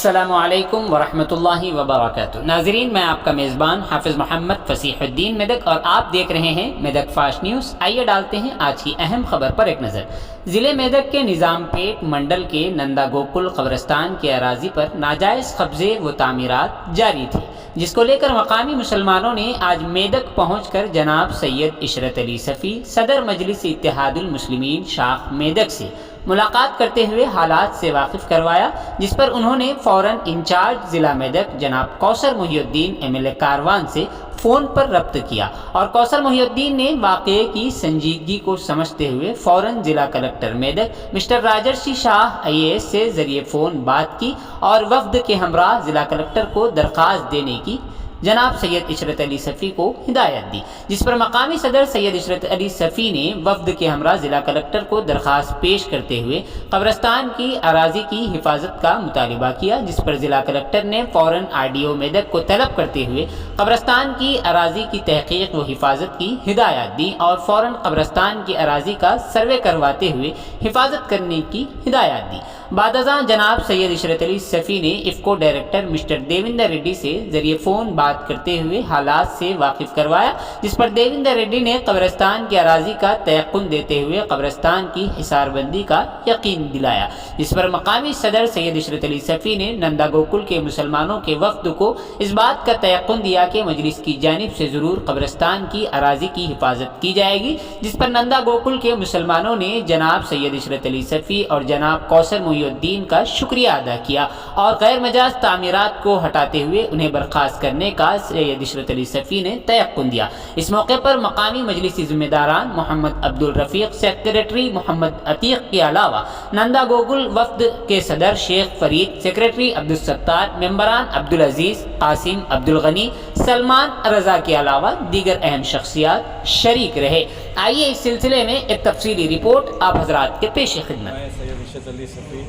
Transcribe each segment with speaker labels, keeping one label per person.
Speaker 1: अस्सलामुअलैकुम वरहमतुल्लाहि वबरकातुहू। नाज़रीन, मैं आपका मेज़बान हाफिज़ मोहम्मद फ़सीहुद्दीन मेदक और आप देख रहे हैं मेदक फास्ट न्यूज़। आइए डालते हैं आज की अहम खबर पर एक नज़र। ज़िले मेदक के निज़ामपेट मंडल के नंदा गोकुल कब्रस्तान के अराज़ी पर नाजायज़ कब्ज़े व तामीरात जारी थी, जिसको लेकर मकामी मुसलमानों ने आज मेदक पहुँचकर जनाब सैयद इशरत अली सफ़ी सदर मजलिस इत्तेहादुल मुस्लिमीन शाख मेदक से मुलाकात करते हुए हालात से वाकिफ़ करवाया, जिस पर उन्होंने फ़ौरन इंचार्ज ज़िला मेदक जनाब कौसर मुहिउद्दीन एमएलए कारवान से फ़ोन पर रब्त किया और कौसर मुहिउद्दीन ने वाक़े की संजीदगी को समझते हुए फ़ौरन ज़िला कलेक्टर मेदक मिस्टर राजर्षि शाह IAS से ज़रिए फ़ोन बात की और वफ़द के हमरा ज़िला कलेक्टर को दरख्वास्त देने की जनाब सैयद इशरत अली सफ़ी को हिदायत दी, जिस पर मकामी सदर सैयद इशरत अली सफ़ी ने वफ़द के हमरा ज़िला कलेक्टर को दरख्वास्त पेश करते हुए कब्रस्तान की अराज़ी की हिफाजत का मुतालिबा किया, जिस पर ज़िला कलेक्टर ने फ़ौरन RDO मेदक को तलब करते हुए कब्रस्तान की अराज़ी की तहक़ीक़ व हिफाजत की हिदायत दी और फ़ौरन कब्रस्तान की अराज़ी का सर्वे करवाते हुए हिफाजत करने की हिदायत दी। बादअज़ां जनाब सैयद इशरत अली सफ़ी ने इफ़को डायरेक्टर मिस्टर देविंदर रेड्डी से ज़रिए फ़ोन बात करते हुए हालात से वाकिफ़ करवाया, जिस पर देविंदर रेड्डी ने कब्रस्तान की अराज़ी का तयक़ुन देते हुए कब्रस्तान की हिसारबंदी का यकीन दिलाया, जिस पर मकामी सदर सैयद इशरत अली सफ़ी ने नंदा गोकुल के मुसलमानों के वफ़द को इस बात का तयक़ुन दिया कि मजलिस की जानिब से ज़रूर कब्रस्तान की अराज़ी की हिफाजत की जाएगी, जिस पर नंदा गोकुल के मुसलमानों ने जनाब सैयद इशरत अली सफ़ी और जनाब कौसर मुहिउद्दीन का शुक्रिया अदा किया और गैर मजाज तामीरात को हटाते हुए उन्हें बर्खास्त करने का सैयद इशरत अली सफ़ी ने तयक़ुन दिया। इस मौके पर मकामी मजलिसी ज़िम्मेदारान मोहम्मद अब्दुल रफ़ीक, सेक्रेटरी मोहम्मद अतीक के अलावा नंदा गोकुल वफ़द के सदर शेख फरीद, सेक्रेटरी अब्दुल सत्तार, मेंबरान अब्दुल अजीज़, कासिम, अब्दुल गनी, सलमान रज़ा के अलावा दीगर अहम शख्सियात शरीक रहे। आइए इस सिलसिले में एक तफसीली रिपोर्ट आप हज़रात के पेश खिदमत।
Speaker 2: सैयद इशरत अली सफ़ी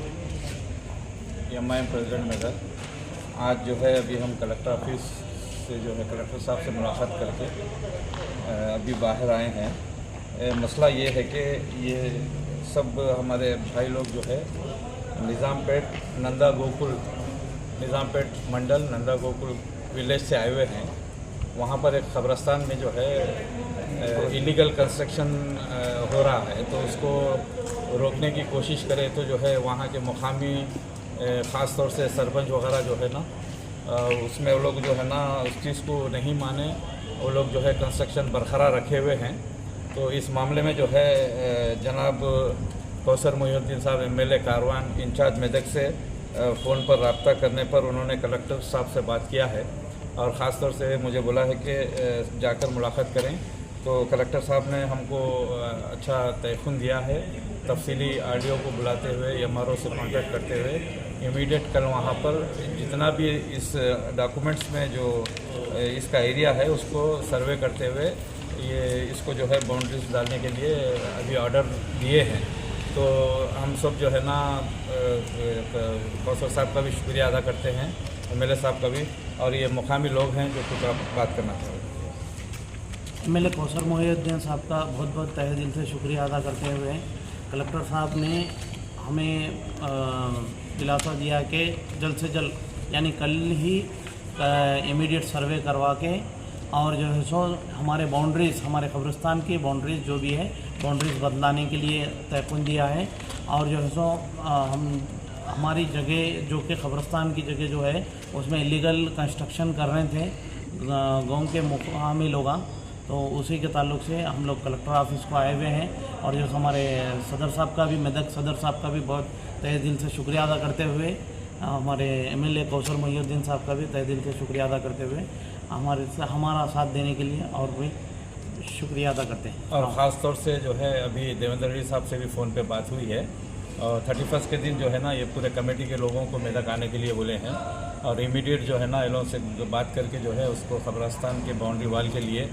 Speaker 2: MIM प्रेसिडेंट मेदक, आज जो है अभी हम कलेक्टर ऑफिस से जो है कलेक्टर साहब से मुलाकात करके अभी बाहर आए हैं। मसला ये है कि ये सब हमारे भाई लोग जो है निज़ामपेट नंदा गोकुल, निज़ामपेट मंडल नंदा गोकुल विलेज से आए हुए हैं। वहाँ पर एक कब्रस्तान में जो है इलीगल कंस्ट्रक्शन हो रहा है, तो उसको रोकने की कोशिश करें तो जो है वहाँ के मुकामी ख़ास तौर से सरपंच वगैरह जो है ना, उसमें वो लोग जो है ना उस चीज़ को नहीं माने, वो लोग जो है कंस्ट्रक्शन बरकरार रखे हुए हैं। तो इस मामले में जो है जनाब कौसर मुहिउद्दीन साहब MLA कारवान इंचार्ज मेदक से फ़ोन पर रब्ता करने पर उन्होंने कलेक्टर साहब से बात किया है और ख़ास तौर से मुझे बोला है कि जाकर मुलाकात करें। तो कलेक्टर साहब ने हमको अच्छा तयक़ुन दिया है, तफसीली RDO को बुलाते हुए MRO से कॉन्टैक्ट करते हुए इमीडिएट कल वहाँ पर जितना भी इस डॉक्यूमेंट्स में जो इसका एरिया है उसको सर्वे करते हुए ये इसको जो है बाउंड्रीज डालने के लिए अभी ऑर्डर दिए हैं। तो हम सब जो है ना कौसर साहब का भी शुक्रिया अदा करते हैं, MLA साहब का भी, और ये मुकामी लोग हैं जो कुछ आप बात करना चाहते हैं।
Speaker 3: MLA कौसर मुहिउद्दीन साहब का बहुत बहुत तहे दिल से शुक्रिया अदा करते हुए कलेक्टर साहब ने हमें दिलासा दिया कि जल्द से जल्द यानी कल ही इमीडिएट सर्वे करवा के और जो है सो हमारे बाउंड्रीज़, हमारे कब्रिस्तान की बाउंड्रीज़ जो भी है बाउंड्रीज़ बदलाने के लिए तयक़ुन दिया है। और जो है सो हम हमारी जगह जो कि कब्रिस्तान की जगह जो है उसमें इलीगल कंस्ट्रक्शन कर रहे थे गाँव के मुकामी लोग, तो उसी के ताल्लुक़ से हम लोग कलेक्टर ऑफिस को आए हुए हैं। और जो हमारे सदर साहब का भी, मेदक सदर साहब का भी बहुत तहे दिल से शुक्रिया अदा करते हुए, हमारे MLA कौसर मुहिउद्दीन साहब का भी तहे दिल से शुक्रिया अदा करते हुए हमारा साथ देने के लिए और भी शुक्रिया अदा करते हैं।
Speaker 2: और ख़ास तौर से जो है अभी देवेंद्र रेड्डी साहब से भी फ़ोन पे बात हुई है और 31 के दिन जो है ना ये पूरे कमेटी के लोगों को मेदक आने के लिए बोले हैं और इमीडिएट जो है ना इन लोगों से बात करके जो है उसको कब्रस्तान के बाउंड्री वाल के लिए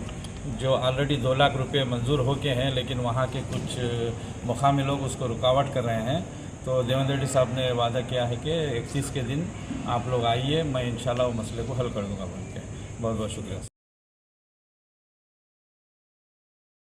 Speaker 2: जो ऑलरेडी 2 लाख रुपये मंजूर हो के हैं, लेकिन वहाँ के कुछ मुकामी लोग उसको रुकावट कर रहे हैं। तो देवेंद्र रेड्डी साहब ने वादा किया है कि 31 के दिन आप लोग आइए, मैं इंशाल्लाह वो मसले को हल कर दूँगा बोल के। बहुत बहुत शुक्रिया।